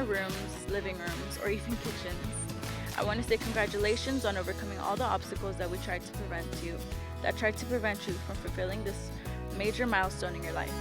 our rooms, living rooms, or even kitchens. I want to say congratulations on overcoming all the obstacles that tried to prevent you from fulfilling this major milestone in your life.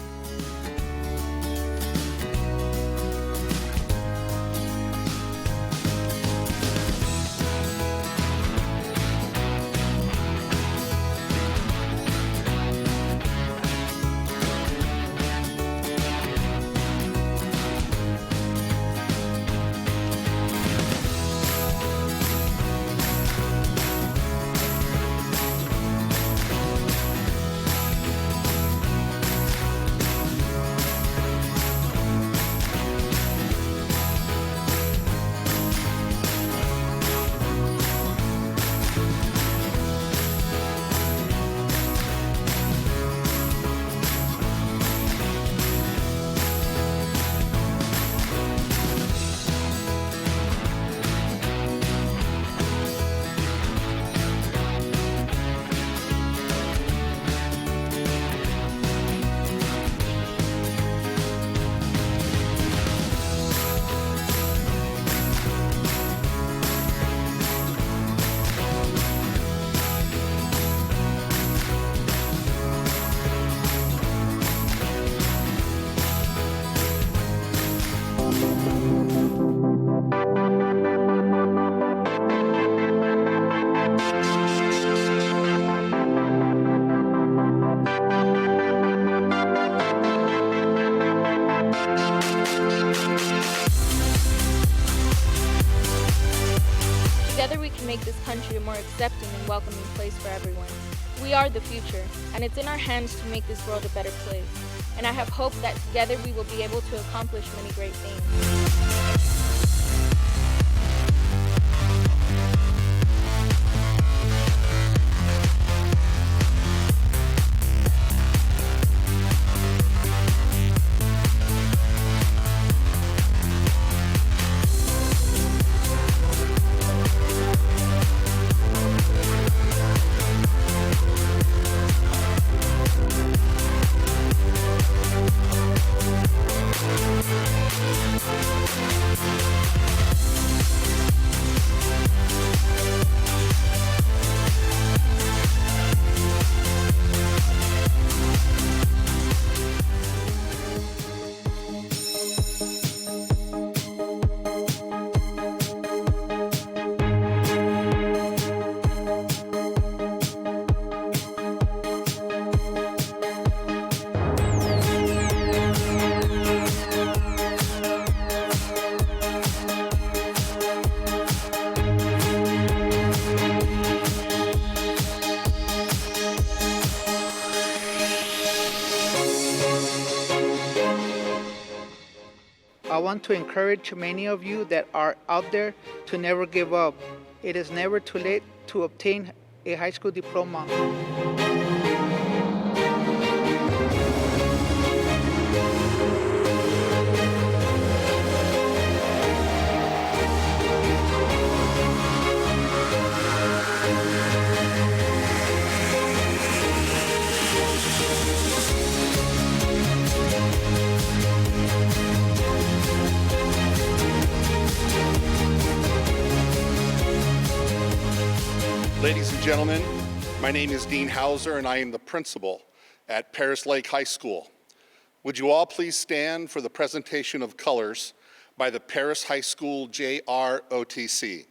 Together we can make this country a more accepting and welcoming place for everyone. We are the future, and it's in our hands to make this world a better place. And I have hope that together we will be able to accomplish many great things. I want to encourage many of you that are out there to never give up. It is never too late to obtain a high school diploma. Ladies and gentlemen, my name is Dean Hauser and I am the principal at Perris Lake High School. Would you all please stand for the presentation of colors by the Perris High School JROTC.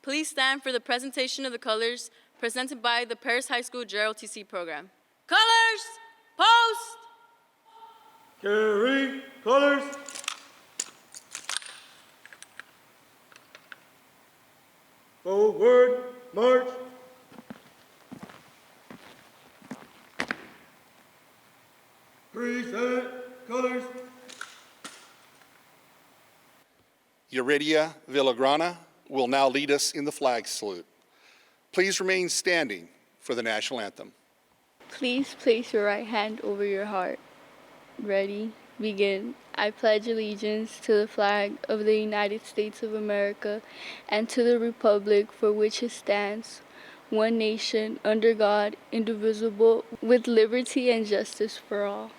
Please stand for the presentation of the colors presented by the Perris High School JROTC program. Colors, post! Carry colors. Forward, march. Present colors. Yuridia Villagrana will now lead us in the flag salute. Please remain standing for the national anthem. Please place your right hand over your heart. Ready, begin. I pledge allegiance to the flag of the United States of America and to the republic for which it stands, one nation, under God, indivisible, with liberty and justice for all.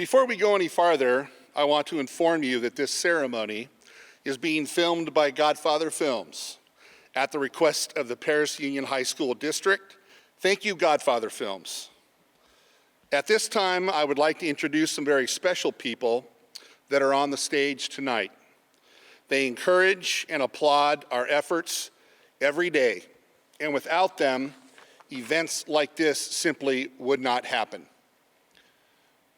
Before we go any farther, I want to inform you that this ceremony is being filmed by Godfather Films at the request of the Perris Union High School District. Thank you, Godfather Films. At this time, I would like to introduce some very special people that are on the stage tonight. They encourage and applaud our efforts every day, and without them, events like this simply would not happen.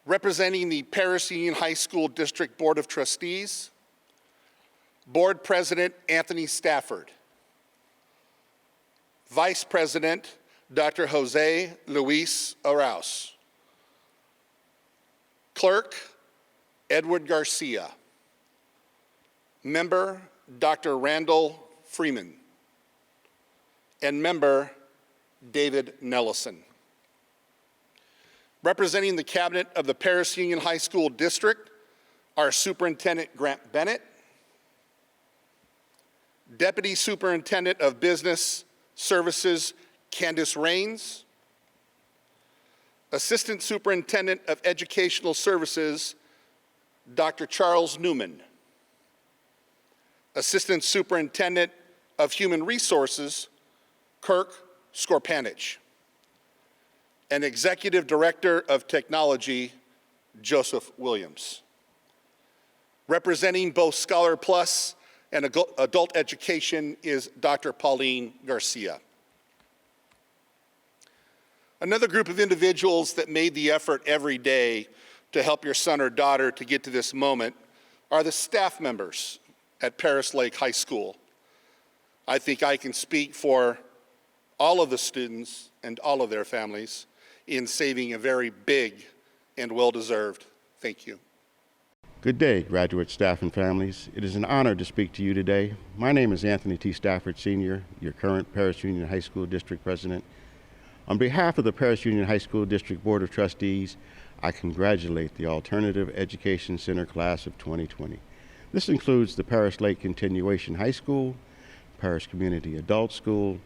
Representing the Perris Union High School District Board of Trustees, Board President Anthony Stafford, Vice President Dr. Jose Luis Arauz, Clerk Edward Garcia, Member Dr. Randall Freeman, and Member David Nellison. Representing the cabinet of the Perris Union High School District are Superintendent Grant Bennett, Deputy Superintendent of Business Services Candace Rains, Assistant Superintendent of Educational Services Dr. Charles Newman, Assistant Superintendent of Human Resources Kirk Skorpanich, and Executive Director of Technology, Joseph Williams. Representing both Scholar Plus and Adult Education is Dr. Pauline Garcia. Another group of individuals that made the effort every day to help your son or daughter to get to this moment are the staff members at Perris Lake High School. I think I can speak for all of the students and all of their families in saving a very big and well-deserved thank you. Good day, graduate staff and families. It is an honor to speak to you today. My name is Anthony T. Stafford, Sr., your current Perris Union High School District President. On behalf of the Perris Union High School District Board of Trustees, I congratulate the Alternative Education Center Class of 2020. This includes the Perris Lake Continuation High School, Perris Community Adult School,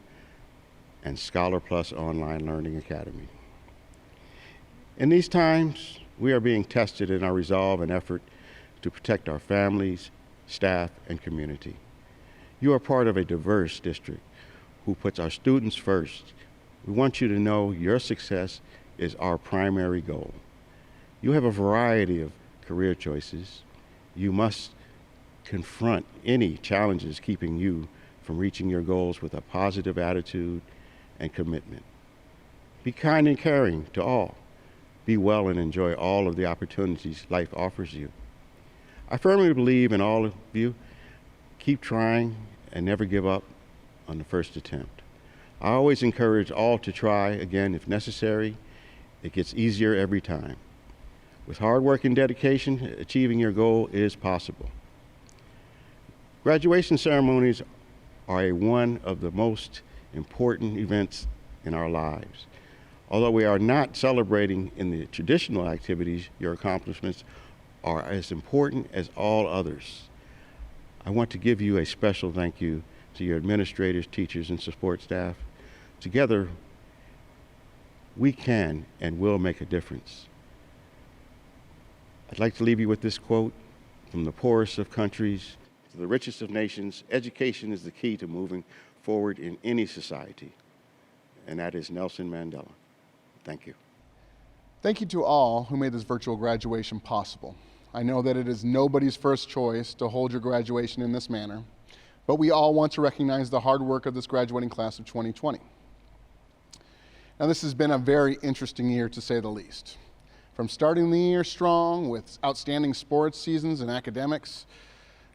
and Scholar Plus Online Learning Academy. In these times, we are being tested in our resolve and effort to protect our families, staff, and community. You are part of a diverse district who puts our students first. We want you to know your success is our primary goal. You have a variety of career choices. You must confront any challenges keeping you from reaching your goals with a positive attitude and commitment. Be kind and caring to all. Be well and enjoy all of the opportunities life offers you. I firmly believe in all of you. Keep trying and never give up on the first attempt. I always encourage all to try again if necessary. It gets easier every time. With hard work and dedication, achieving your goal is possible. Graduation ceremonies are one of the most important events in our lives. Although we are not celebrating in the traditional activities, your accomplishments are as important as all others. I want to give you a special thank you to your administrators, teachers, and support staff. Together, we can and will make a difference. I'd like to leave you with this quote: from the poorest of countries to the richest of nations, education is the key to moving forward in any society. And that is Nelson Mandela. Thank you. Thank you to all who made this virtual graduation possible. I know that it is nobody's first choice to hold your graduation in this manner, but we all want to recognize the hard work of this graduating class of 2020. Now, this has been a very interesting year, to say the least. From starting the year strong with outstanding sports seasons and academics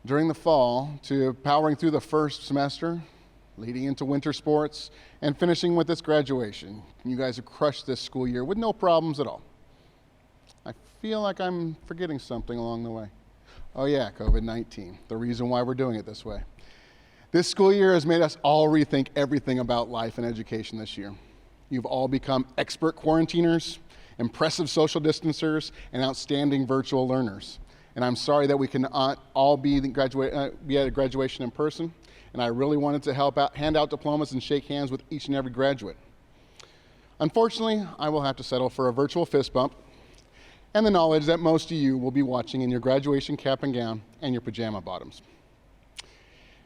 during the fall, to powering through the first semester, leading into winter sports, and finishing with this graduation. You guys have crushed this school year with no problems at all. I feel like I'm forgetting something along the way. Oh yeah, COVID-19, the reason why we're doing it this way. This school year has made us all rethink everything about life and education this year. You've all become expert quarantiners, impressive social distancers, and outstanding virtual learners. And I'm sorry that we cannot all be at a graduation in person. And I really wanted to hand out diplomas and shake hands with each and every graduate. Unfortunately, I will have to settle for a virtual fist bump and the knowledge that most of you will be watching in your graduation cap and gown and your pajama bottoms.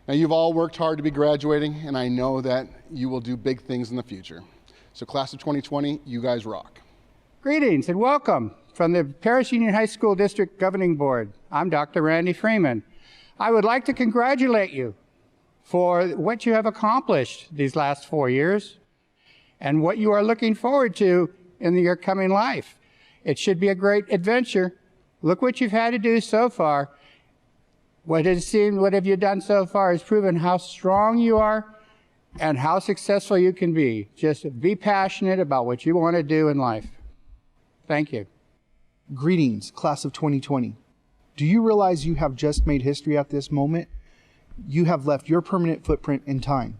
Now, you've all worked hard to be graduating, and I know that you will do big things in the future. So class of 2020, you guys rock. Greetings and welcome from the Perris Union High School District Governing Board. I'm Dr. Randy Freeman. I would like to congratulate you for what you have accomplished these last 4 years and what you are looking forward to in your coming life. It should be a great adventure. Look what you've had to do so far. What have you done so far has proven how strong you are and how successful you can be. Just be passionate about what you want to do in life. Thank you. Greetings, class of 2020. Do you realize you have just made history at this moment? You have left your permanent footprint in time.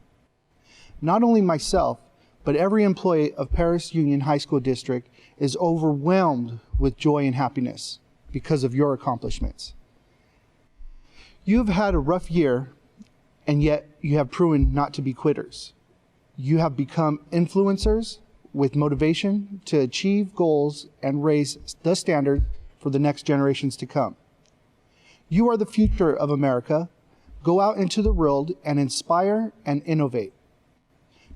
Not only myself, but every employee of Perris Union High School District is overwhelmed with joy and happiness because of your accomplishments. You have had a rough year, and yet you have proven not to be quitters. You have become influencers with motivation to achieve goals and raise the standard for the next generations to come. You are the future of America. Go out into the world and inspire and innovate.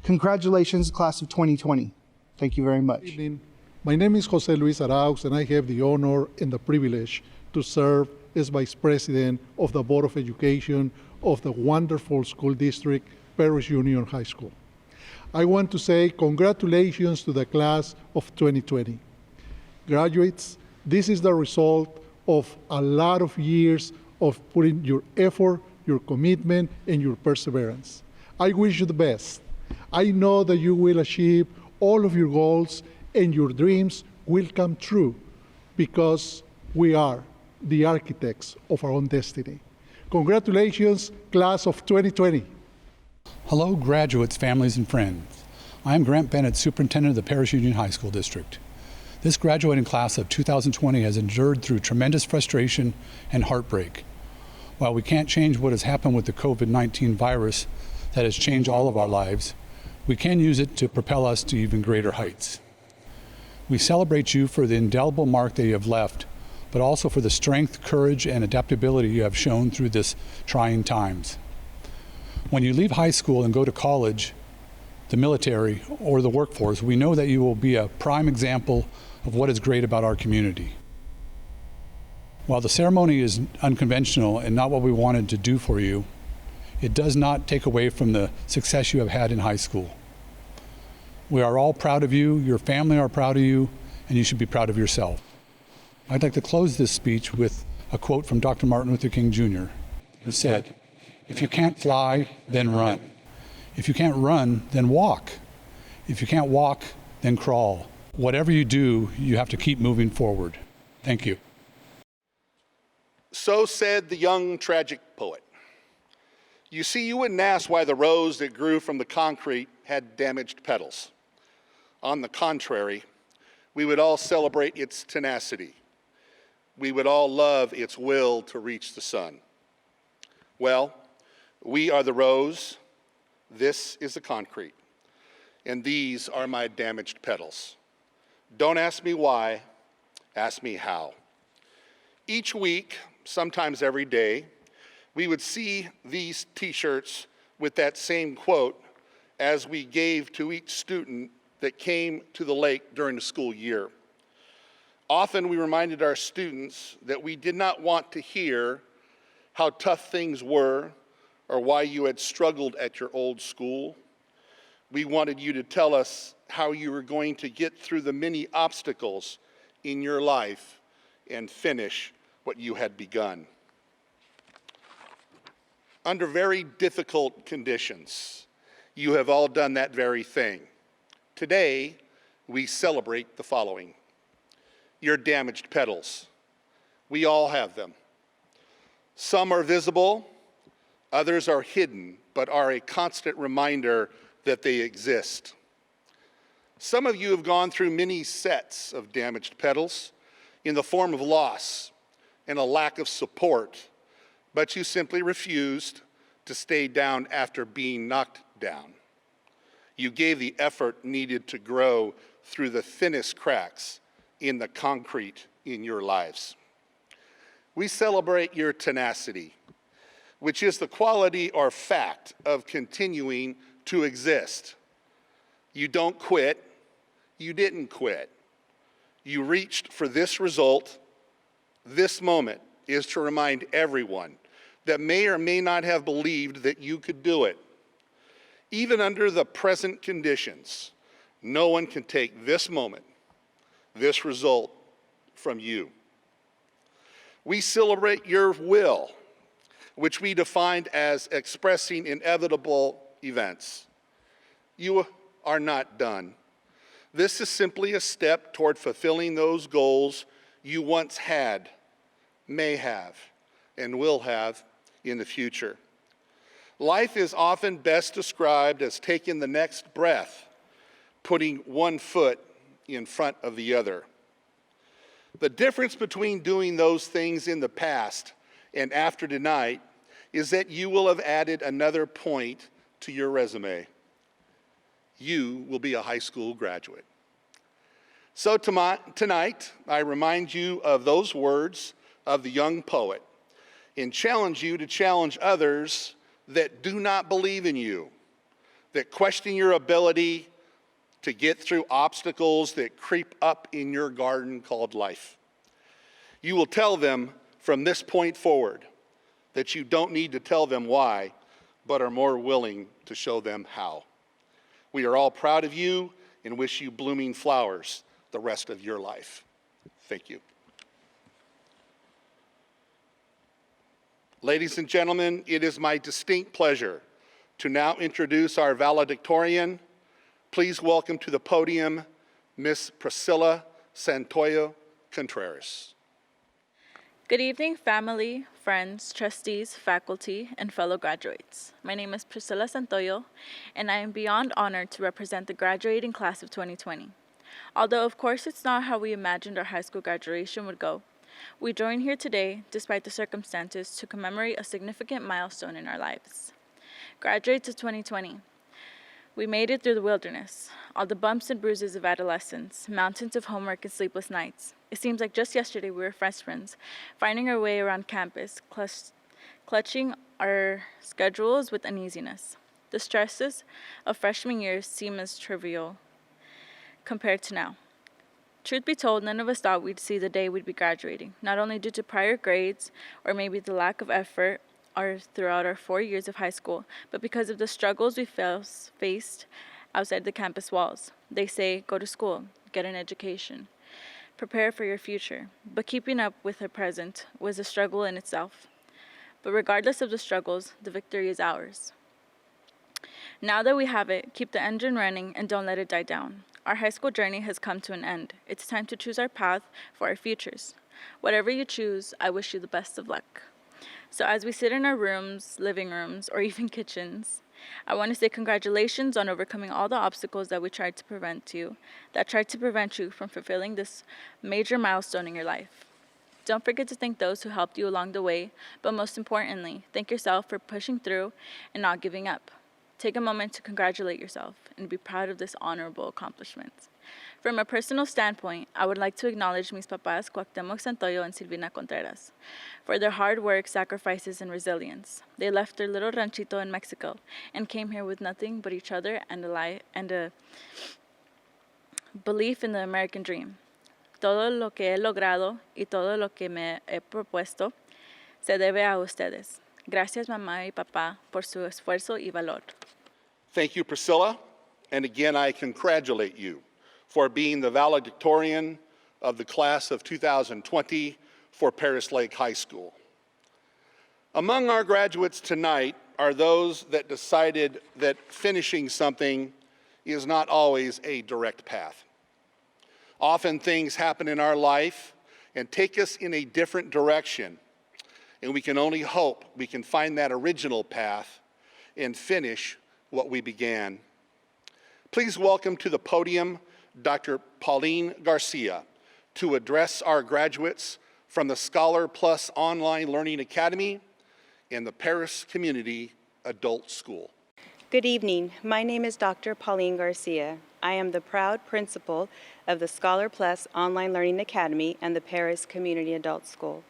Congratulations, class of 2020. Thank you very much. Good evening. My name is Jose Luis Arauz, and I have the honor and the privilege to serve as Vice President of the Board of Education of the wonderful school district, Perris Union High School. I want to say congratulations to the class of 2020. Graduates, this is the result of a lot of years of putting your effort, your commitment, and your perseverance. I wish you the best. I know that you will achieve all of your goals and your dreams will come true because we are the architects of our own destiny. Congratulations, class of 2020. Hello, graduates, families, and friends. I am Grant Bennett, Superintendent of the Perris Union High School District. This graduating class of 2020 has endured through tremendous frustration and heartbreak. While we can't change what has happened with the COVID-19 virus that has changed all of our lives, we can use it to propel us to even greater heights. We celebrate you for the indelible mark that you have left, but also for the strength, courage, and adaptability you have shown through this trying times. When you leave high school and go to college, the military, or the workforce, we know that you will be a prime example of what is great about our community. While the ceremony is unconventional and not what we wanted to do for you, it does not take away from the success you have had in high school. We are all proud of you, your family are proud of you, and you should be proud of yourself. I'd like to close this speech with a quote from Dr. Martin Luther King Jr., who said, "If you can't fly, then run. If you can't run, then walk. If you can't walk, then crawl. Whatever you do, you have to keep moving forward." Thank you. So said the young tragic poet. You see, you wouldn't ask why the rose that grew from the concrete had damaged petals. On the contrary, we would all celebrate its tenacity. We would all love its will to reach the sun. Well, we are the rose, this is the concrete, and these are my damaged petals. Don't ask me why, ask me how. Each week, sometimes every day, we would see these t-shirts with that same quote as we gave to each student that came to the lake during the school year. Often we reminded our students that we did not want to hear how tough things were or why you had struggled at your old school. We wanted you to tell us how you were going to get through the many obstacles in your life and finish what you had begun. Under very difficult conditions, you have all done that very thing. Today, we celebrate the following. Your damaged petals. We all have them. Some are visible, others are hidden, but are a constant reminder that they exist. Some of you have gone through many sets of damaged petals in the form of loss and a lack of support, but you simply refused to stay down after being knocked down. You gave the effort needed to grow through the thinnest cracks in the concrete in your lives. We celebrate your tenacity, which is the quality or fact of continuing to exist. You don't quit. You didn't quit. You reached for this result. This moment is to remind everyone that may or may not have believed that you could do it. Even under the present conditions, no one can take this moment, this result, from you. We celebrate your will, which we defined as expressing inevitable events. You are not done. This is simply a step toward fulfilling those goals you once had, may have, and will have in the future. Life is often best described as taking the next breath, putting one foot in front of the other. The difference between doing those things in the past and after tonight is that you will have added another point to your resume. You will be a high school graduate. So tonight, I remind you of those words of the young poet and challenge you to challenge others that do not believe in you, that question your ability to get through obstacles that creep up in your garden called life. You will tell them from this point forward that you don't need to tell them why, but are more willing to show them how. We are all proud of you and wish you blooming flowers the rest of your life. Thank you. Ladies and gentlemen, it is my distinct pleasure to now introduce our valedictorian. Please welcome to the podium Miss Priscilla Santoyo Contreras. Good evening, family, friends, trustees, faculty, and fellow graduates. My name is Priscilla Santoyo, and I am beyond honored to represent the graduating class of 2020. Although, of course, it's not how we imagined our high school graduation would go, we join here today, despite the circumstances, to commemorate a significant milestone in our lives. Graduates of 2020, we made it through the wilderness, all the bumps and bruises of adolescence, mountains of homework and sleepless nights. It seems like just yesterday we were freshmen, finding our way around campus, clutching our schedules with uneasiness. The stresses of freshman years seem as trivial compared to now. Truth be told, none of us thought we'd see the day we'd be graduating, not only due to prior grades or maybe the lack of effort throughout our 4 years of high school, but because of the struggles we faced outside the campus walls. They say, go to school, get an education, prepare for your future. But keeping up with the present was a struggle in itself. But regardless of the struggles, the victory is ours. Now that we have it, keep the engine running and don't let it die down. Our high school journey has come to an end. It's time to choose our path for our futures. Whatever you choose, I wish you the best of luck. So as we sit in our rooms, living rooms, or even kitchens, I want to say congratulations on overcoming all the obstacles that tried to prevent you from fulfilling this major milestone in your life. Don't forget to thank those who helped you along the way, but most importantly, thank yourself for pushing through and not giving up. Take a moment to congratulate yourself and be proud of this honorable accomplishment. From a personal standpoint, I would like to acknowledge mis papás Cuauhtémoc Santoyo and Silvina Contreras for their hard work, sacrifices, and resilience. They left their little ranchito in Mexico and came here with nothing but each other and a belief in the American dream. Todo lo que he logrado y todo lo que me he propuesto se debe a ustedes. Gracias, mamá y papá, por su esfuerzo y valor. Thank you, Priscilla. And again, I congratulate you for being the valedictorian of the class of 2020 for Perris Lake High School. Among our graduates tonight are those that decided that finishing something is not always a direct path. Often things happen in our life and take us in a different direction, and we can only hope we can find that original path and finish what we began. Please welcome to the podium Dr. Pauline Garcia to address our graduates from the Scholar Plus Online Learning Academy and the Perris Community Adult School. Good evening. My name is Dr. Pauline Garcia. I am the proud principal of the Scholar Plus Online Learning Academy and the Perris Community Adult School.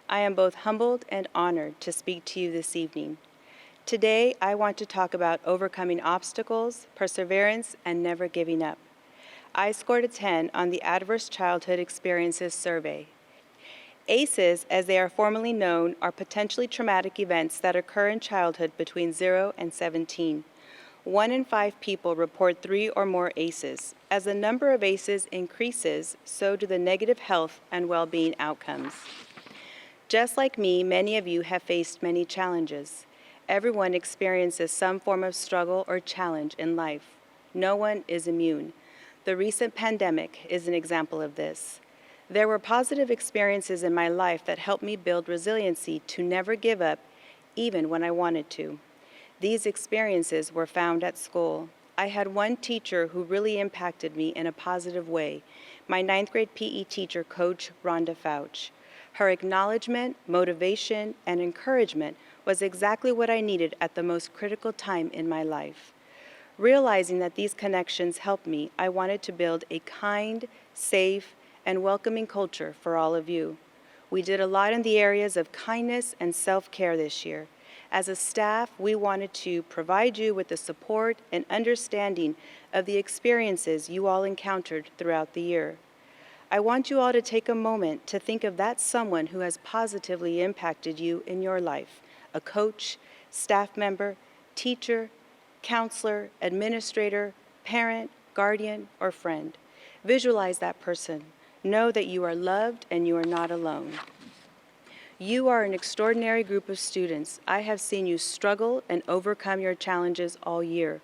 I am both humbled and honored to speak to you this evening. Today, I want to talk about overcoming obstacles, perseverance, and never giving up. I scored a 10 on the Adverse Childhood Experiences Survey. ACEs, as they are formally known, are potentially traumatic events that occur in childhood between 0 and 17. 1 in 5 people report 3 or more ACEs. As the number of ACEs increases, so do the negative health and well-being outcomes. Just like me, many of you have faced many challenges. Everyone experiences some form of struggle or challenge in life. No one is immune. The recent pandemic is an example of this. There were positive experiences in my life that helped me build resiliency to never give up, even when I wanted to. These experiences were found at school. I had one teacher who really impacted me in a positive way, my 9th grade PE teacher, Coach Rhonda Fouch. Her acknowledgement, motivation, and encouragement was exactly what I needed at the most critical time in my life. Realizing that these connections helped me, I wanted to build a kind, safe, and welcoming culture for all of you. We did a lot in the areas of kindness and self-care this year. As a staff, we wanted to provide you with the support and understanding of the experiences you all encountered throughout the year. I want you all to take a moment to think of that someone who has positively impacted you in your life, a coach, staff member, teacher, counselor, administrator, parent, guardian, or friend. Visualize that person. Know that you are loved and you are not alone. You are an extraordinary group of students. I have seen you struggle and overcome your challenges all year.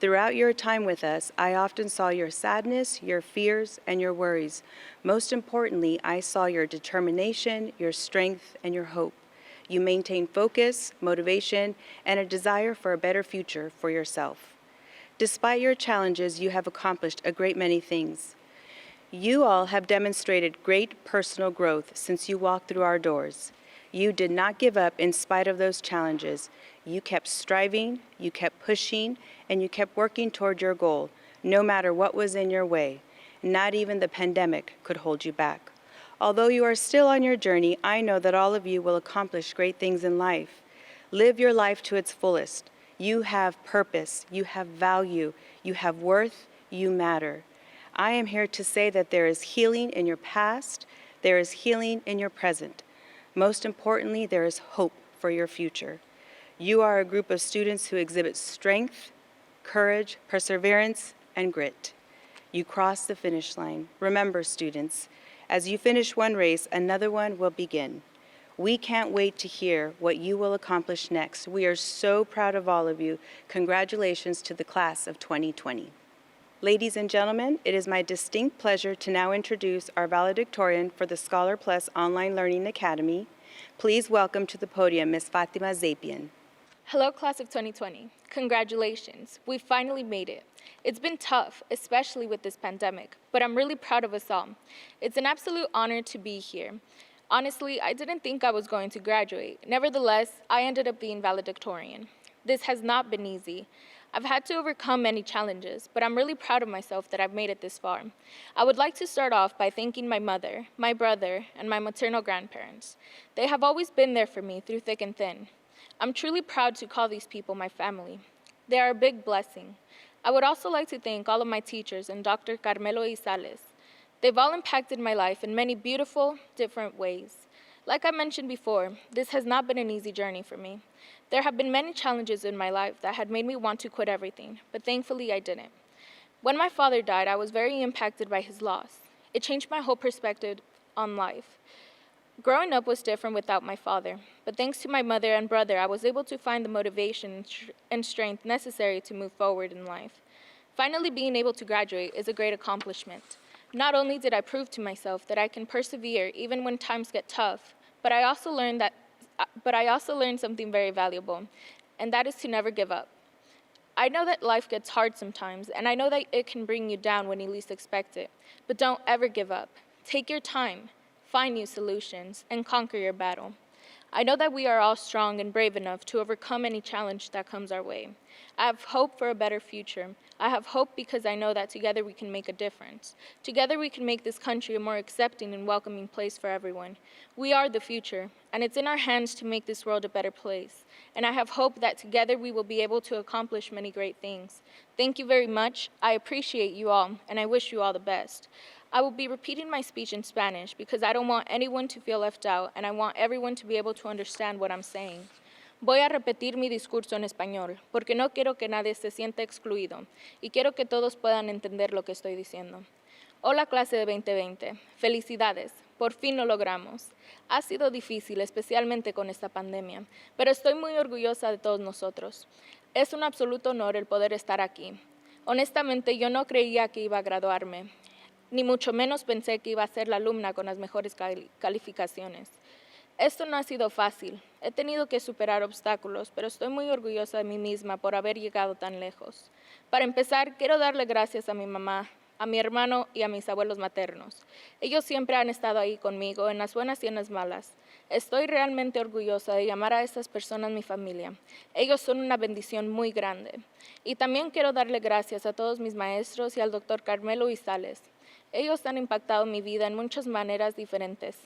Throughout your time with us, I often saw your sadness, your fears, and your worries. Most importantly, I saw your determination, your strength, and your hope. You maintain focus, motivation, and a desire for a better future for yourself. Despite your challenges, you have accomplished a great many things. You all have demonstrated great personal growth since you walked through our doors. You did not give up in spite of those challenges. You kept striving, you kept pushing, and you kept working toward your goal, no matter what was in your way. Not even the pandemic could hold you back. Although you are still on your journey, I know that all of you will accomplish great things in life. Live your life to its fullest. You have purpose, you have value, you have worth, you matter. I am here to say that there is healing in your past, there is healing in your present. Most importantly, there is hope for your future. You are a group of students who exhibit strength, courage, perseverance, and grit. You cross the finish line. Remember, students, as you finish one race, another one will begin. We can't wait to hear what you will accomplish next. We are so proud of all of you. Congratulations to the class of 2020. Ladies and gentlemen, it is my distinct pleasure to now introduce our valedictorian for the Scholar Plus Online Learning Academy. Please welcome to the podium Ms. Fatima Zapian. Hello, class of 2020. Congratulations. We finally made it. It's been tough, especially with this pandemic, but I'm really proud of us all. It's an absolute honor to be here. Honestly, I didn't think I was going to graduate. Nevertheless, I ended up being valedictorian. This has not been easy. I've had to overcome many challenges, but I'm really proud of myself that I've made it this far. I would like to start off by thanking my mother, my brother, and my maternal grandparents. They have always been there for me through thick and thin. I'm truly proud to call these people my family. They are a big blessing. I would also like to thank all of my teachers and Dr. Carmelo Isales. They've all impacted my life in many beautiful, different ways. Like I mentioned before, this has not been an easy journey for me. There have been many challenges in my life that had made me want to quit everything, but thankfully I didn't. When my father died, I was very impacted by his loss. It changed my whole perspective on life. Growing up was different without my father, but thanks to my mother and brother, I was able to find the motivation and strength necessary to move forward in life. Finally, being able to graduate is a great accomplishment. Not only did I prove to myself that I can persevere even when times get tough, but I also learned something very valuable, and that is to never give up. I know that life gets hard sometimes, and I know that it can bring you down when you least expect it, but don't ever give up. Take your time, find new solutions, and conquer your battle. I know that we are all strong and brave enough to overcome any challenge that comes our way. I have hope for a better future. I have hope because I know that together we can make a difference. Together we can make this country a more accepting and welcoming place for everyone. We are the future, and it's in our hands to make this world a better place. And I have hope that together we will be able to accomplish many great things. Thank you very much. I appreciate you all, and I wish you all the best. I will be repeating my speech in Spanish because I don't want anyone to feel left out, and I want everyone to be able to understand what I'm saying. Voy a repetir mi discurso en español, porque no quiero que nadie se sienta excluido, y quiero que todos puedan entender lo que estoy diciendo. Hola clase de 2020, felicidades, por fin lo logramos. Ha sido difícil, especialmente con esta pandemia, pero estoy muy orgullosa de todos nosotros. Es un absoluto honor el poder estar aquí. Honestamente, yo no creía que iba a graduarme, ni mucho menos pensé que iba a ser la alumna con las mejores calificaciones. Esto no ha sido fácil. He tenido que superar obstáculos, pero estoy muy orgullosa de mí misma por haber llegado tan lejos. Para empezar, quiero darle gracias a mi mamá, a mi hermano y a mis abuelos maternos. Ellos siempre han estado ahí conmigo, en las buenas y en las malas. Estoy realmente orgullosa de llamar a estas personas mi familia. Ellos son una bendición muy grande. Y también quiero darle gracias a todos mis maestros y al doctor Carmelo Izales. Ellos han impactado mi vida en muchas maneras diferentes.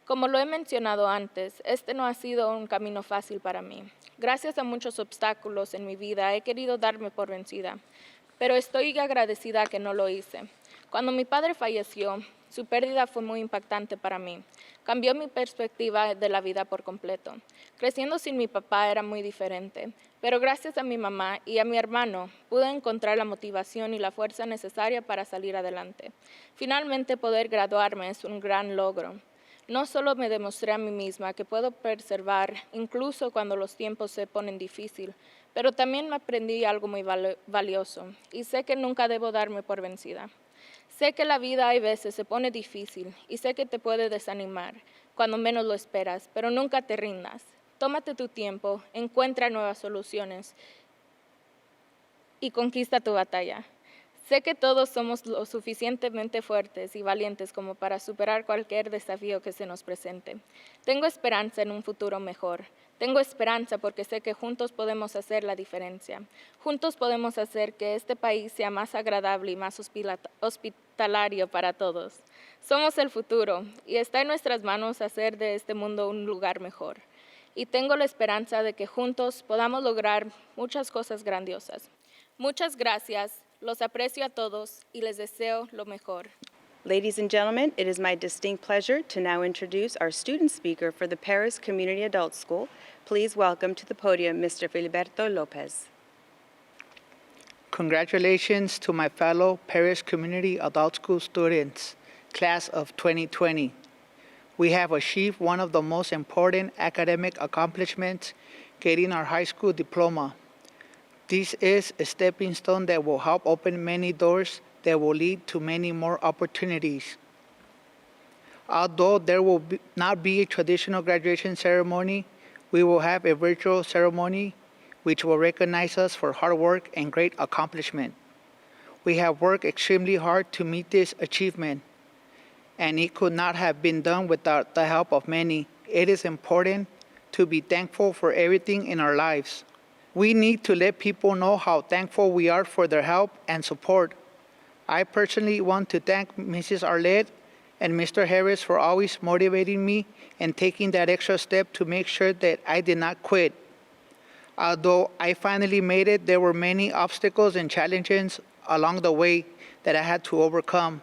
Como lo he mencionado antes, este no ha sido un camino fácil para mí. Gracias a muchos obstáculos en mi vida he querido darme por vencida, pero estoy agradecida que no lo hice. Cuando mi padre falleció, su pérdida fue muy impactante para mí. Cambió mi perspectiva de la vida por completo. Creciendo sin mi papá era muy diferente, pero gracias a mi mamá y a mi hermano pude encontrar la motivación y la fuerza necesaria para salir adelante. Finalmente poder graduarme es un gran logro. No solo me demostré a mí misma que puedo perseverar incluso cuando los tiempos se ponen difíciles, pero también me aprendí algo muy valioso y sé que nunca debo darme por vencida. Sé que la vida hay veces se pone difícil y sé que te puede desanimar cuando menos lo esperas, pero nunca te rindas. Tómate tu tiempo, encuentra nuevas soluciones y conquista tu batalla. Sé que todos somos lo suficientemente fuertes y valientes como para superar cualquier desafío que se nos presente. Tengo esperanza en un futuro mejor. Tengo esperanza porque sé que juntos podemos hacer la diferencia. Juntos podemos hacer que este país sea más agradable y más hospitalario para todos. Somos el futuro y está en nuestras manos hacer de este mundo un lugar mejor. Y tengo la esperanza de que juntos podamos lograr muchas cosas grandiosas. Muchas gracias. Los aprecio a todos y les deseo lo mejor. Ladies and gentlemen, it is my distinct pleasure to now introduce our student speaker for the Perris Community Adult School. Please welcome to the podium Mr. Filiberto Lopez. Congratulations to my fellow Perris Community Adult School students, class of 2020. We have achieved one of the most important academic accomplishments, getting our high school diploma. This is a stepping stone that will help open many doors that will lead to many more opportunities. Although there will not be a traditional graduation ceremony, we will have a virtual ceremony which will recognize us for hard work and great accomplishment. We have worked extremely hard to meet this achievement, and it could not have been done without the help of many. It is important to be thankful for everything in our lives. We need to let people know how thankful we are for their help and support. I personally want to thank Mrs. Arlette and Mr. Harris for always motivating me and taking that extra step to make sure that I did not quit. Although I finally made it, there were many obstacles and challenges along the way that I had to overcome.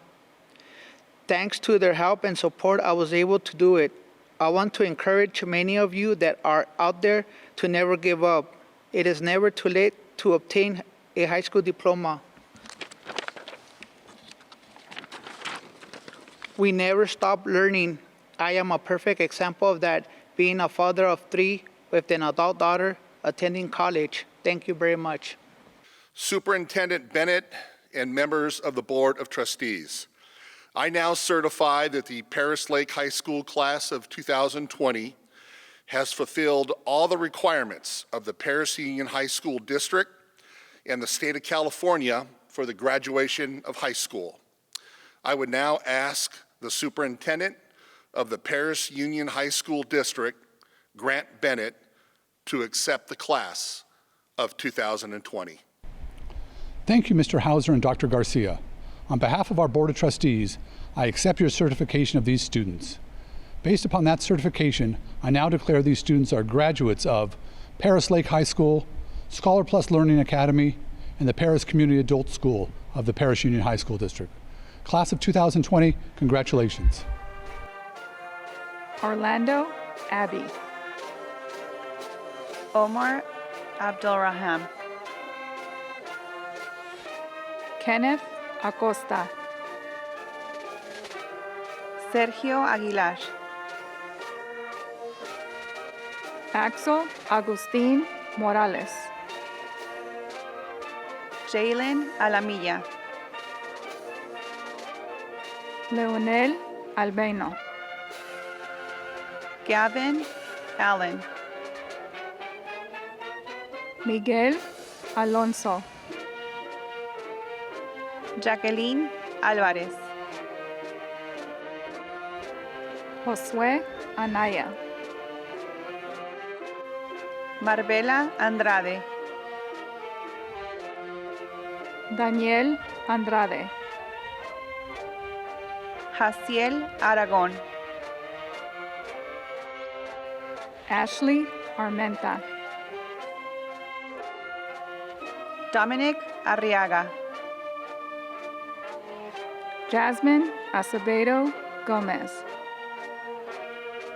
Thanks to their help and support, I was able to do it. I want to encourage many of you that are out there to never give up. It is never too late to obtain a high school diploma. We never stop learning. I am a perfect example of that, being a father of 3 with an adult daughter attending college. Thank you very much. Superintendent Bennett and members of the Board of Trustees, I now certify that the Perris Lake High School class of 2020 has fulfilled all the requirements of the Perris Union High School District and the state of California for the graduation of high school. I would now ask the superintendent of the Perris Union High School District, Grant Bennett, to accept the class of 2020. Thank you, Mr. Hauser and Dr. Garcia. On behalf of our Board of Trustees, I accept your certification of these students. Based upon that certification, I now declare these students are graduates of Perris Lake High School, Scholar Plus Learning Academy, and the Perris Community Adult School of the Perris Union High School District. Class of 2020, congratulations. Orlando Abbey. Omar Abdulrahman. Kenneth Acosta. Sergio Aguilar. Axel Agustín Morales. Jalen Alamilla. Leonel Albeno. Gavin Allen. Miguel Alonso. Jacqueline Álvarez. Josué Anaya. Marbella Andrade. Daniel Andrade. Jaciel Aragón. Ashley Armenta. Dominic Arriaga. Jasmine Acevedo Gomez.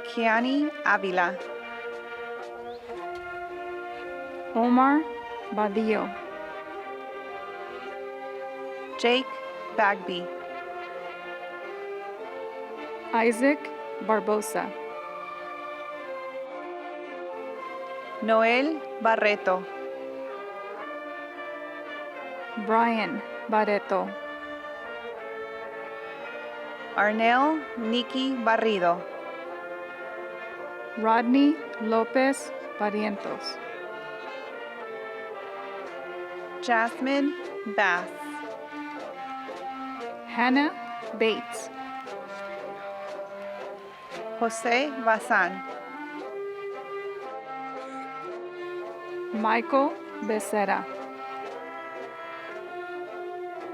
Kiani Avila. Omar Badillo. Jake Bagby. Isaac Barbosa. Noel Barreto. Brian Barreto. Arnel Nikki Barrido. Rodney Lopez Barrientos. Jasmine Bass. Hannah Bates. Jose Bazan. Michael Becerra.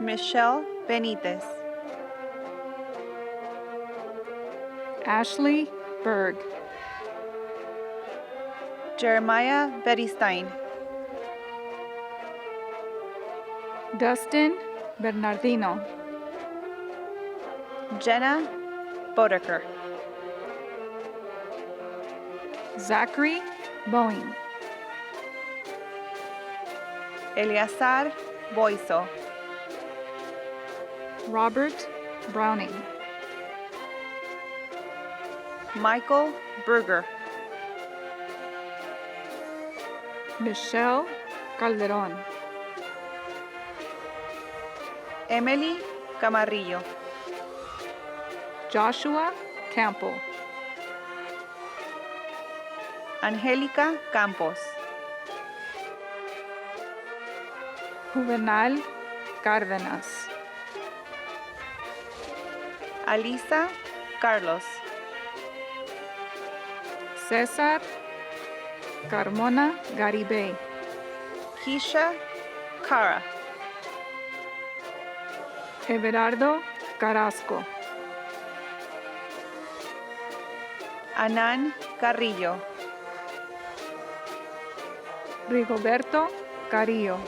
Michelle Benitez. Ashley Berg. Jeremiah Beristain. Dustin Bernardino. Jenna Bodeker. Zachary Boeing. Eleazar Boiso. Robert Browning. Michael Berger. Michelle Calderon. Emily Camarillo. Joshua Campo. Angélica Campos. Juvenal Cárdenas. Alisa Carlos. César Carmona Garibay. Keisha Cara. Everardo Carrasco. Anan Carrillo. Rigoberto Carillo.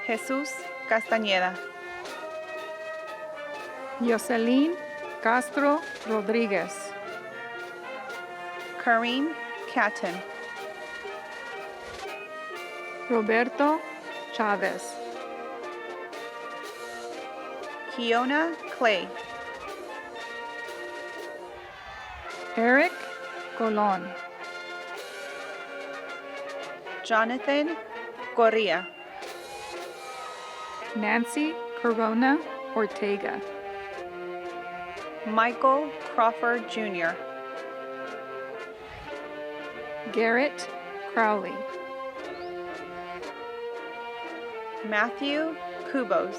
Jesús Castañeda. Jocelyn Castro Rodríguez. Kareem Catton. Roberto Chavez. Kiona Clay. Eric Colon. Jonathan Correa. Nancy Corona Ortega. Michael Crawford Jr. Garrett Crowley. Matthew Kubos.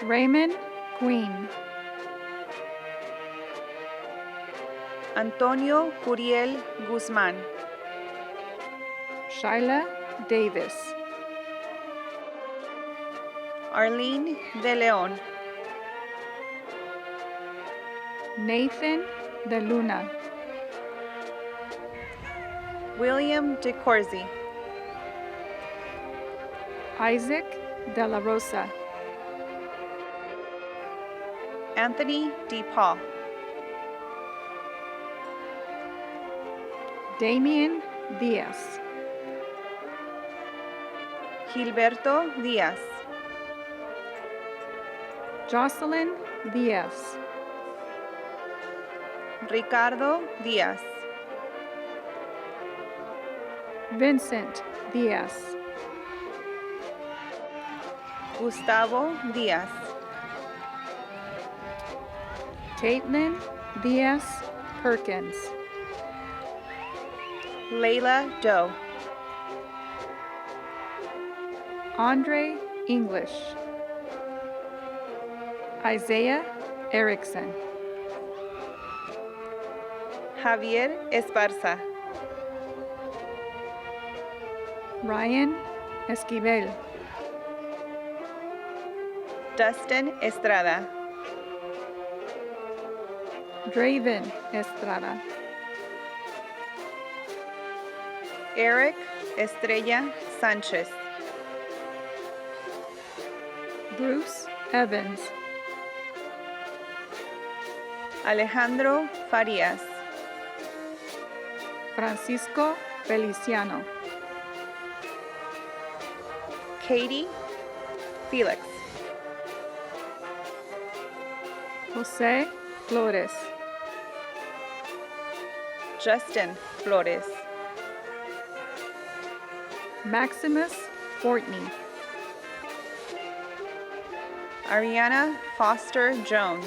Raymond Queen. Antonio Curiel Guzman. Shyla Davis. Arlene De Leon. Nathan De Luna. William De Corsi. Isaac De La Rosa. Anthony D. Paul. Damian Diaz. Gilberto Díaz. Jocelyn Diaz. Ricardo Díaz. Vincent Diaz. Gustavo Díaz. Caitlin Diaz Perkins. Layla Doe. Andre English. Isaiah Erickson. Javier Esparza. Ryan Esquivel. Dustin Estrada. Draven Estrada. Eric Estrella Sanchez. Bruce Evans. Alejandro Farias. Francisco Feliciano. Katie Felix. Jose Flores. Justin Flores. Maximus Fortney. Ariana Foster Jones.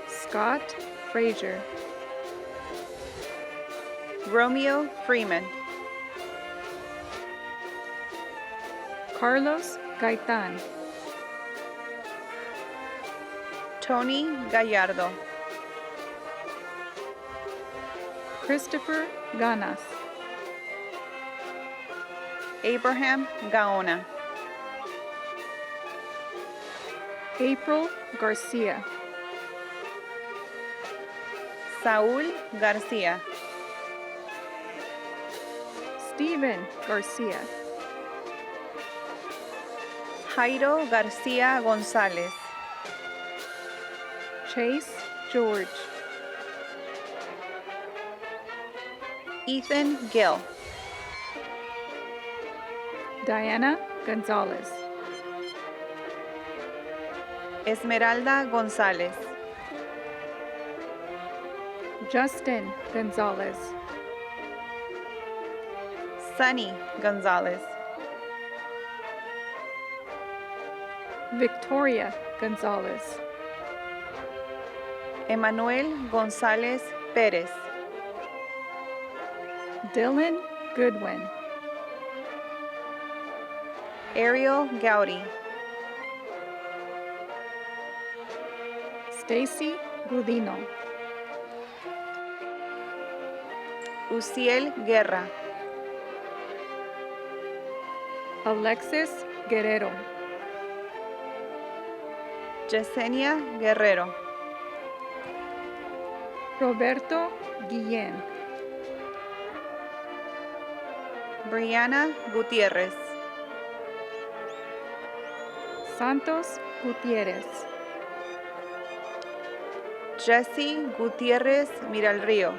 Scott Frazier. Romeo Freeman. Carlos Gaitan. Tony Gallardo. Christopher Ganas. Abraham Gaona. April Garcia. Saúl García. Steven Garcia. Jairo García González. Chase George. Ethan Gill. Diana Gonzalez. Esmeralda González. Justin Gonzalez. Sunny González. Victoria Gonzalez. Emanuel González Pérez. Dylan Goodwin. Ariel Gowdy. Stacy Gudino. Uciel Guerra. Alexis Guerrero. Yesenia Guerrero. Roberto Guillén. Brianna Gutiérrez. Santos Gutierrez. Jesse Gutiérrez Miralrío.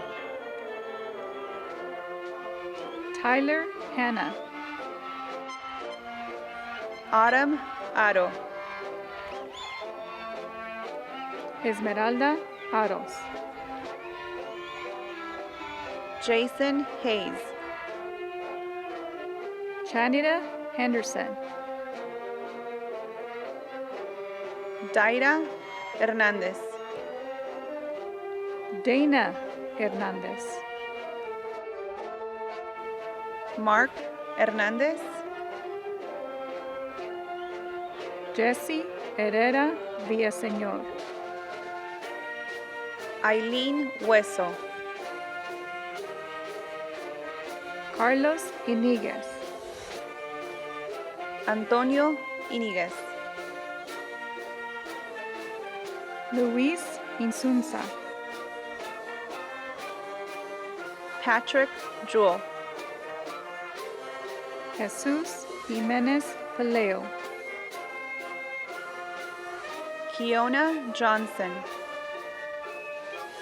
Tyler Hanna. Autumn Aro. Esmeralda Aros. Jason Hayes. Chanita Henderson. Daira Hernández. Dana Hernandez. Mark Hernández. Jesse Herrera Villaseñor. Aileen Hueso. Carlos Iniguez. Antonio Iniguez. Luis Insunza. Patrick Jewell. Jesus Jimenez Paleo. Kiona Johnson.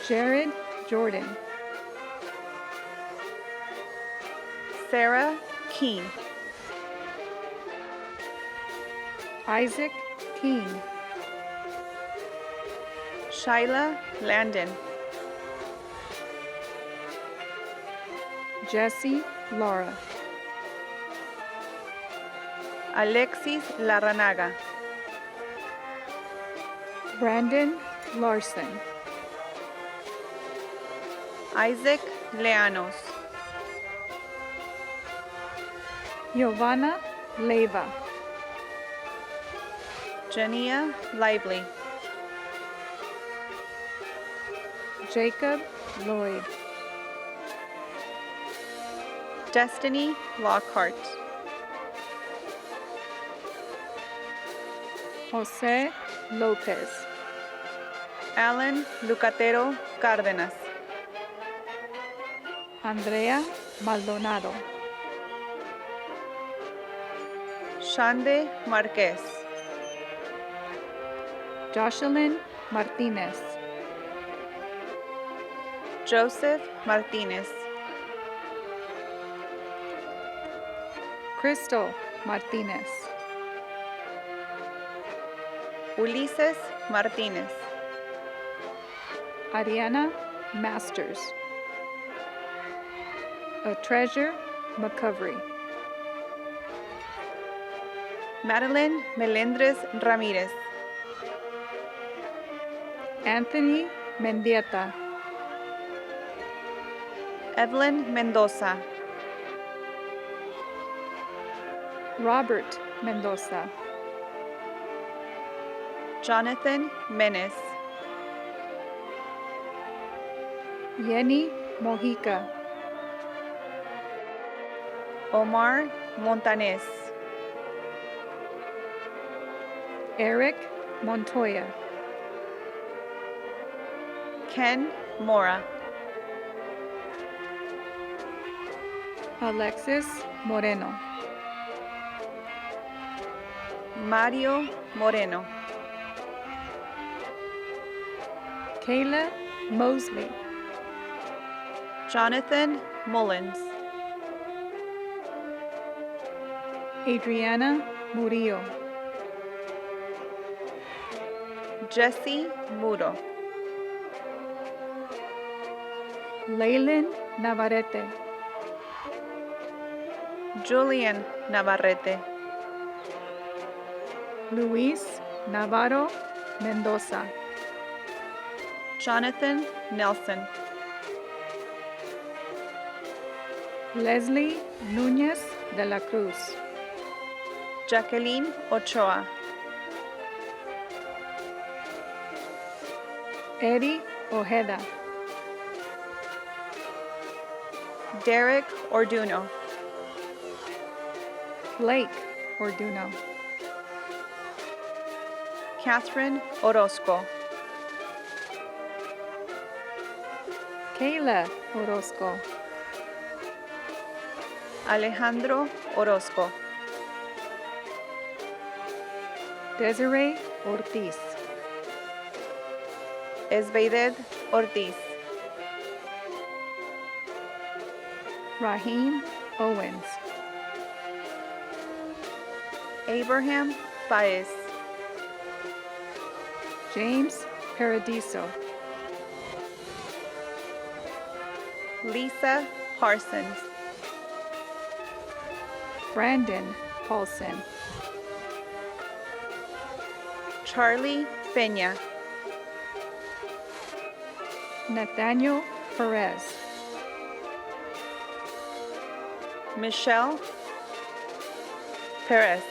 Jared Jordan. Sarah Keene. Isaac Keene. Shyla Landon. Jesse Laura. Alexis Larranaga. Brandon Larson. Isaac Leanos. Giovanna Leyva. Jania Lively. Jacob Lloyd. Destiny Lockhart. Jose Lopez. Alan Lucatero Cárdenas. Andrea Maldonado. Shande Marquez. Jocelyn Martinez. Joseph Martinez. Crystal Martinez. Ulises Martinez. Ariana Masters. A Treasure McCovery. Madeline Melendres Ramirez. Anthony Mendieta. Evelyn Mendoza. Robert Mendoza. Jonathan Menes. Yenny Mojica. Omar Montanes. Eric Montoya. Ken Mora. Alexis Moreno. Mario Moreno. Kayla Mosley. Jonathan Mullins. Adriana Murillo. Jesse Muro. Leyland Navarrete. Julian Navarrete. Luis Navarro Mendoza. Jonathan Nelson. Leslie Núñez de la Cruz. Jacqueline Ochoa. Eddie Ojeda. Derek Orduno. Blake Orduno. Catherine Orozco. Kayla Orozco. Alejandro Orozco. Desiree Ortiz. Esbeided Ortiz. Raheem Owens. Abraham Baez. James Paradiso. Lisa Parsons. Brandon Paulson. Charlie Peña. Nathaniel Perez. Michelle Perez.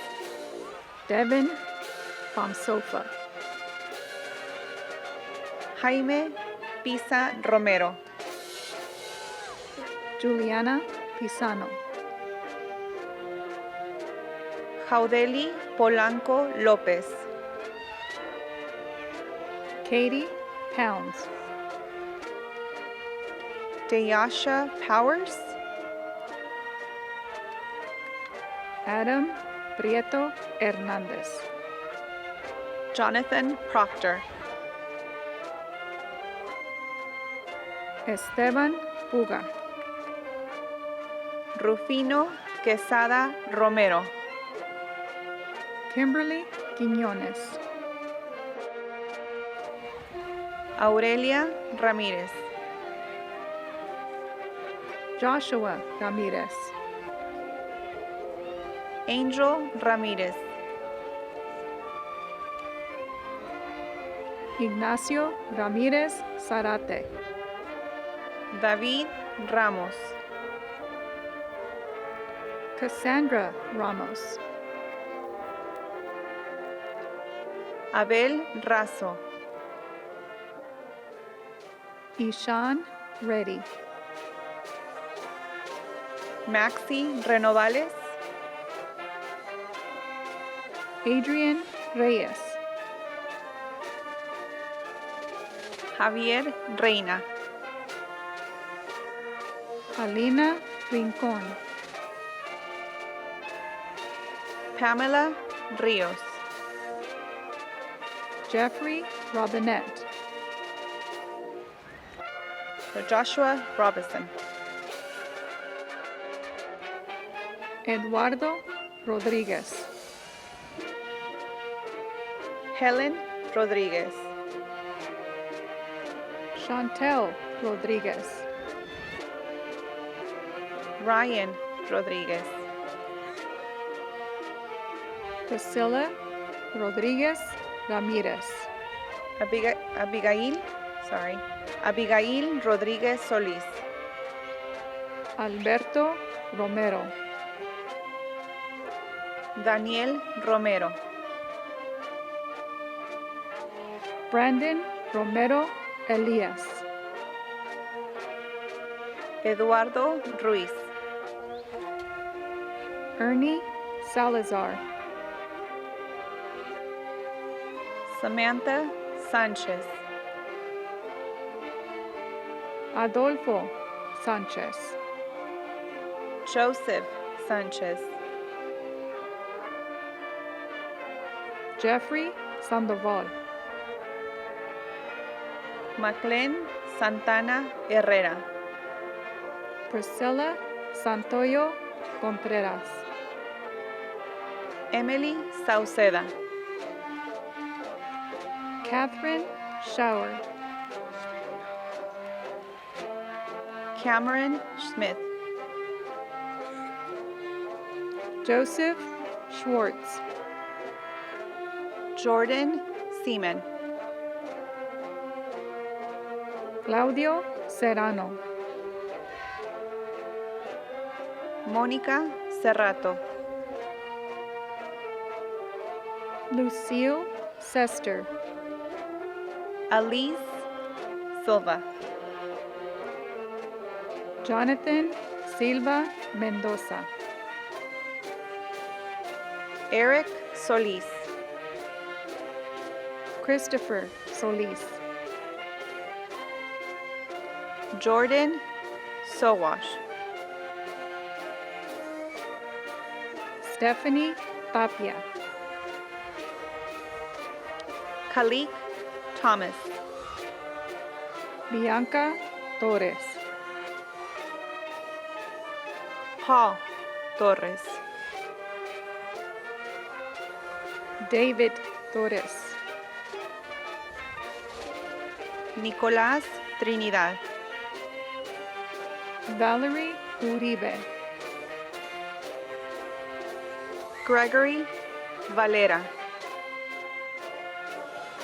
Devin Pomsofa. Jaime Pisa Romero. Juliana Pisano. Jaudeli Polanco Lopez. Katie Pounds. Deyasha Powers. Adam Prieto Hernandez. Jonathan Proctor. Esteban Puga. Rufino Quesada Romero. Kimberly Quiñones. Aurelia Ramírez. Joshua Ramirez. Angel Ramírez. Ignacio Ramirez Zarate. David Ramos. Cassandra Ramos. Abel Razo. Ishan Reddy. Maxi Renovales. Adrian Reyes. Javier Reina. Alina Rincon. Pamela Rios. Jeffrey Robinette. Joshua Robinson. Eduardo Rodriguez. Helen Rodriguez. Chantel Rodriguez. Ryan Rodriguez. Priscilla Rodriguez Ramirez. Abigail Rodriguez Solís. Alberto Romero. Daniel Romero. Brandon Romero Elias. Eduardo Ruiz. Ernie Salazar. Samantha Sanchez. Adolfo Sanchez. Joseph Sanchez. Jeffrey Sandoval. Maclen Santana Herrera. Priscilla Santoyo Contreras. Emily Sauceda. Catherine Schauer. Cameron Smith. Joseph Schwartz. Jordan Seaman. Claudio Serrano. Mónica Cerrato. Lucille Sester. Alice Silva. Jonathan Silva Mendoza. Eric Solis. Christopher Solis. Jordan Sowash. Stephanie Tapia. Khalik Thomas. Bianca Torres. Paul Torres. David Torres. Nicolás Trinidad. Valerie Uribe. Gregory Valera.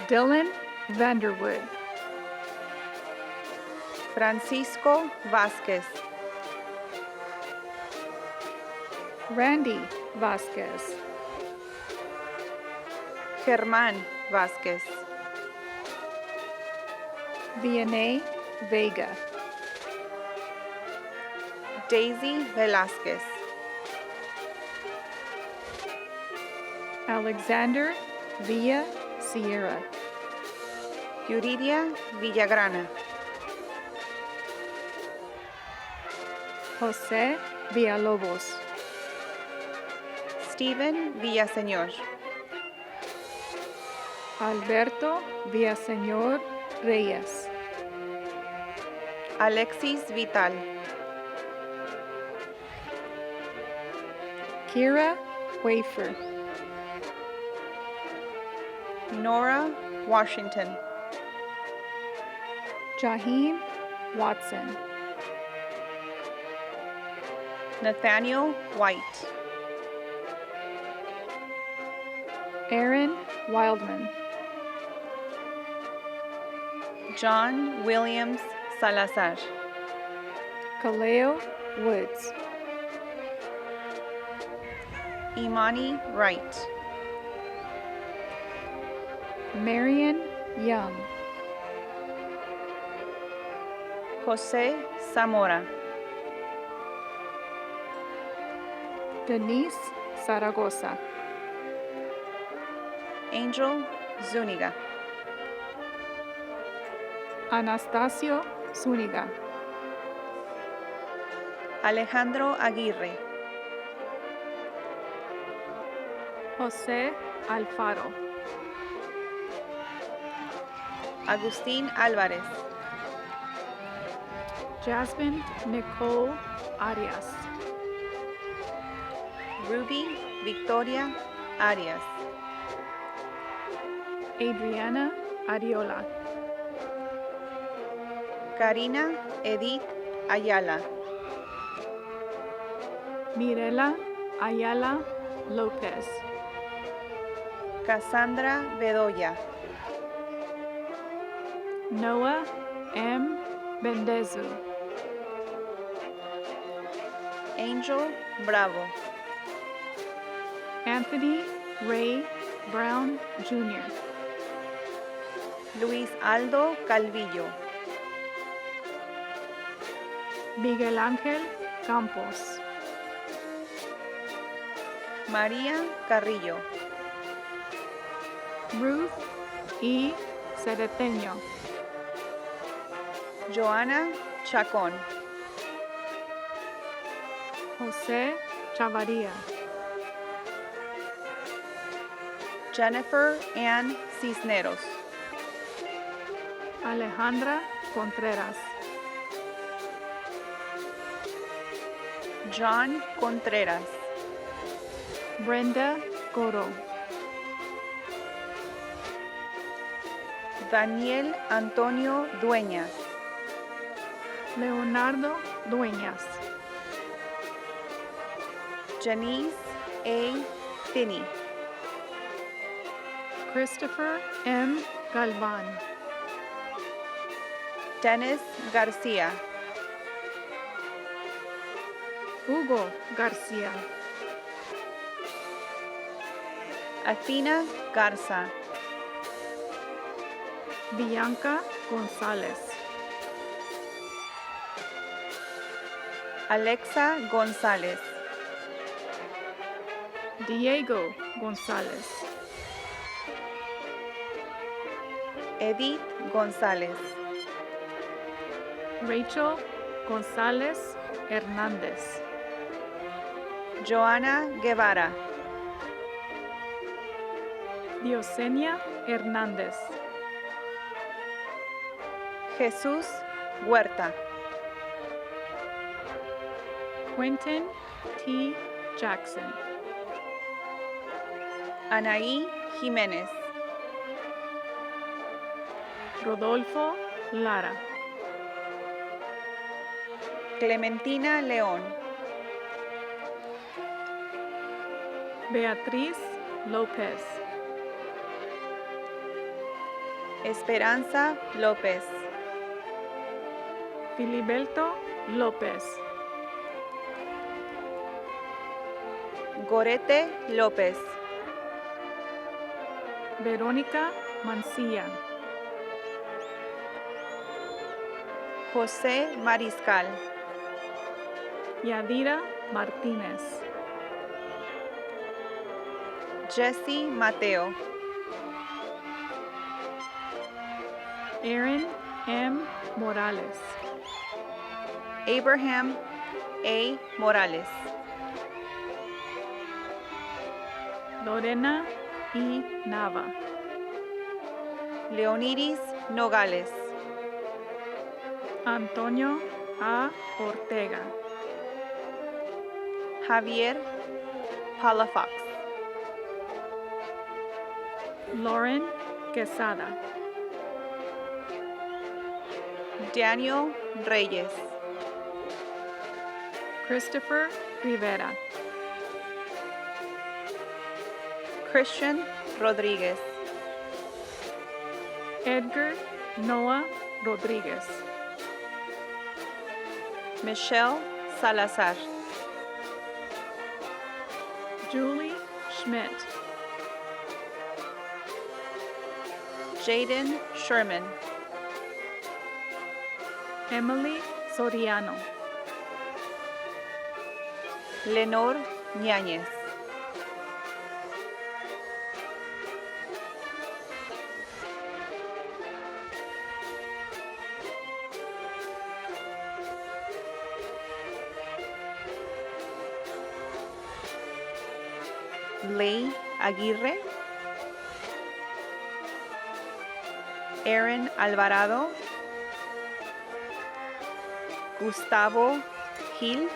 Dylan Vanderwood. Francisco Vázquez. Randy Vasquez. Germán Vázquez. Vianey Vega. Daisy Velázquez. Alexander Villa Sierra. Yuridia Villagrana. Jose Villalobos. Steven Villaseñor. Alberto Villaseñor Reyes. Alexis Vital. Kira Wafer. Nora Washington. Jaheem Watson. Nathaniel White. Aaron Wildman. John Williams Salazar. Kaleo Woods. Imani Wright. Marion Young. Jose Zamora. Denise Zaragoza. Angel Zuniga. Anastasio Zuniga. Alejandro Aguirre. Jose Alfaro. Agustín Álvarez. Jasmine Nicole Arias. Ruby Victoria Arias. Adriana Ariola. Karina Edith Ayala. Mirela Ayala Lopez. Cassandra Bedoya. Noah M. Bendezu. Angel Bravo. Anthony Ray Brown Jr. Luis Aldo Calvillo. Miguel Ángel Campos. María Carrillo. Ruth E. Cedeteño. Joana Chacón. José Chavarría. Jennifer Ann Cisneros. Alejandra Contreras. John Contreras. Brenda Coro. Daniel Antonio Dueñas. Leonardo Dueñas. Janice A. Finney. Christopher M. Galvan. Dennis Garcia. Hugo Garcia. Athena Garza. Bianca González. Alexa González. Diego González. Edith González. Rachel González Hernández. Joana Guevara. Diosenia Hernández. Jesús Huerta. Quentin T. Jackson. Anaí Jiménez. Rodolfo Lara. Clementina León. Beatriz López. Esperanza López. Filiberto López. Gorete López. Verónica Mancilla. José Mariscal. Yadira Martinez. Jesse Mateo. Aaron M. Morales. Abraham A. Morales. Lorena E. Nava. Leonidis Nogales. Antonio A. Ortega. Javier Palafox. Lauren Quesada. Daniel Reyes. Christopher Rivera. Christian Rodriguez. Edgar Noah Rodriguez. Michelle Salazar. Julie Schmidt. Jaden Sherman. Emily Soriano. Lenor Ñañez. Ley Aguirre. Aaron Alvarado. Gustavo Gil.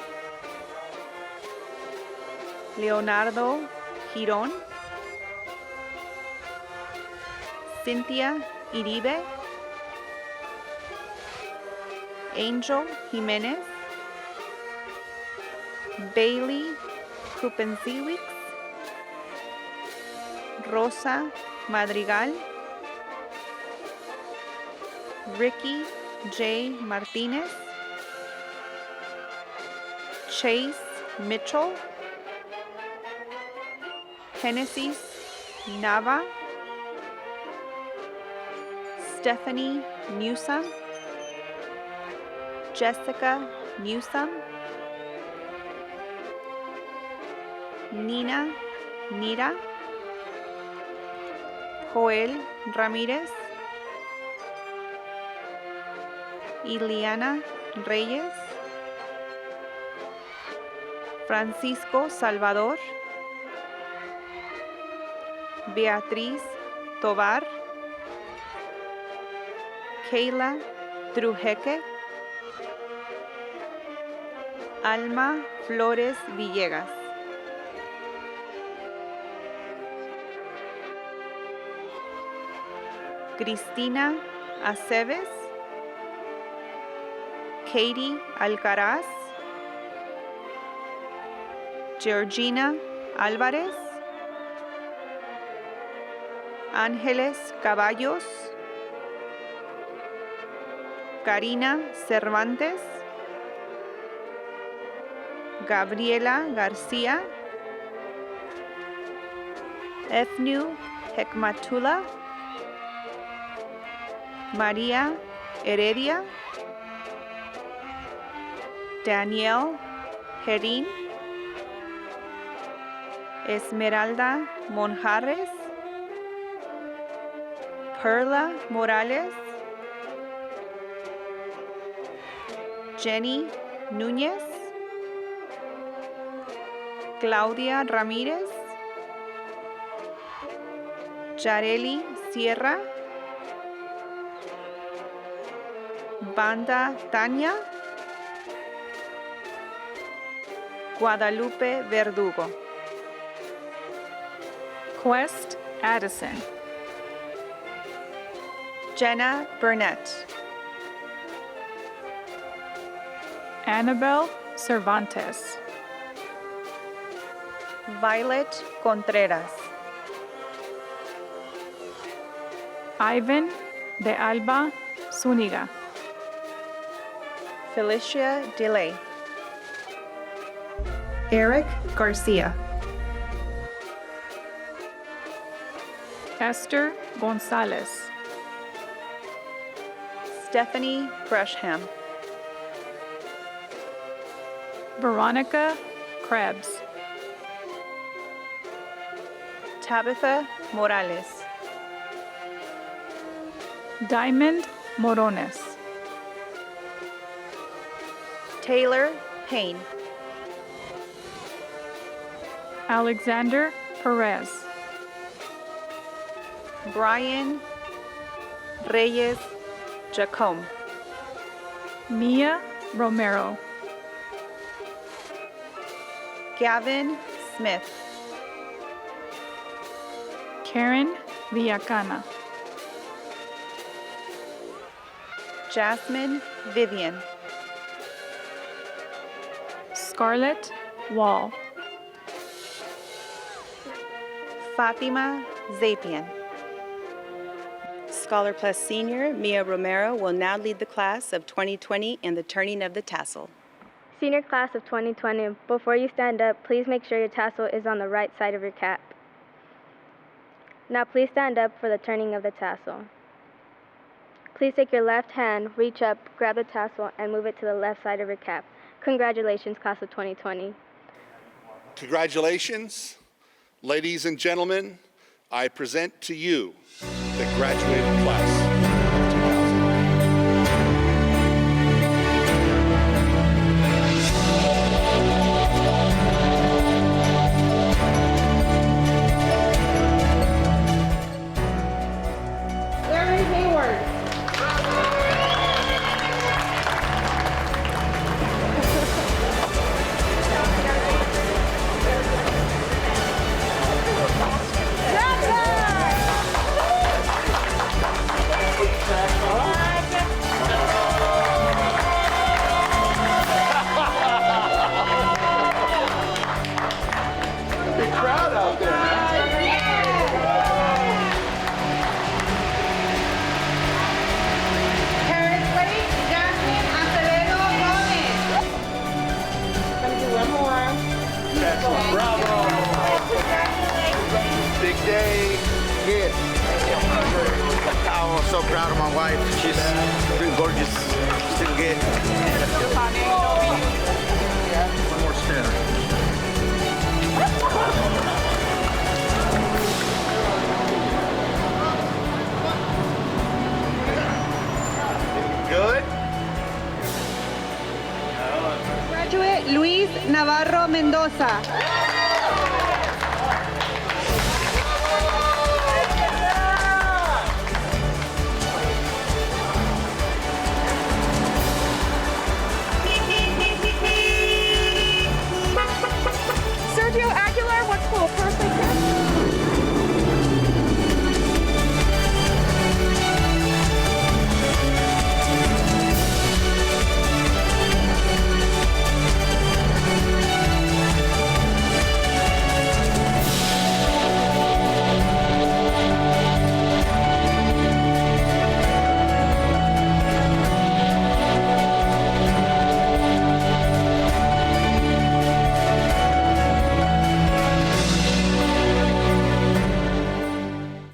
Leonardo Girón. Cynthia Iribe. Angel Jimenez. Bailey Kupenziewicz. Rosa Madrigal. Ricky J. Martinez. Chase Mitchell. Genesis Nava. Stephanie Newsome. Jessica Newsome. Nina Nira. Joel Ramírez. Iliana Reyes. Francisco Salvador. Beatriz Tovar. Kayla Trujeque. Alma Flores Villegas. Cristina Aceves. Katie Alcaraz. Georgina Álvarez. Ángeles Caballos. Karina Cervantes. Gabriela García. Efnu Hekmatullah. María Heredia. Daniel Gerín. Esmeralda Monjarres. Perla Morales. Jenny Núñez. Claudia Ramírez. Yareli Sierra. Banda Tania. Guadalupe Verdugo. Quest Addison. Jenna Burnett. Annabelle Cervantes. Violet Contreras. Ivan de Alba Zúñiga. Felicia Delay. Eric Garcia. Esther Gonzalez. Stephanie Gresham. Veronica Krebs. Tabitha Morales. Diamond Morones. Taylor Payne. Alexander Perez. Brian Reyes Jacome. Mia Romero. Gavin Smith. Karen Villacana. Jasmine Vivian. Scarlett Wall. Fatima Zapian. Scholar Plus Senior Mia Romero will now lead the class of 2020 in the turning of the tassel. Senior class of 2020, before you stand up, please make sure your tassel is on the right side of your cap. Now please stand up for the turning of the tassel. Please take your left hand, reach up, grab the tassel, and move it to the left side of your cap. Congratulations, class of 2020. Congratulations. Ladies and gentlemen, I present to you the graduating class of 2000. Larry Hayward. Big crowd out there. Perris Lake, Jasmine Acevedo Gomez. Come do one more. Bravo. Big day. Yeah. I'm so proud of my wife. She's been gorgeous. She's doing good. One more step. Good. Graduate Luis Navarro Mendoza.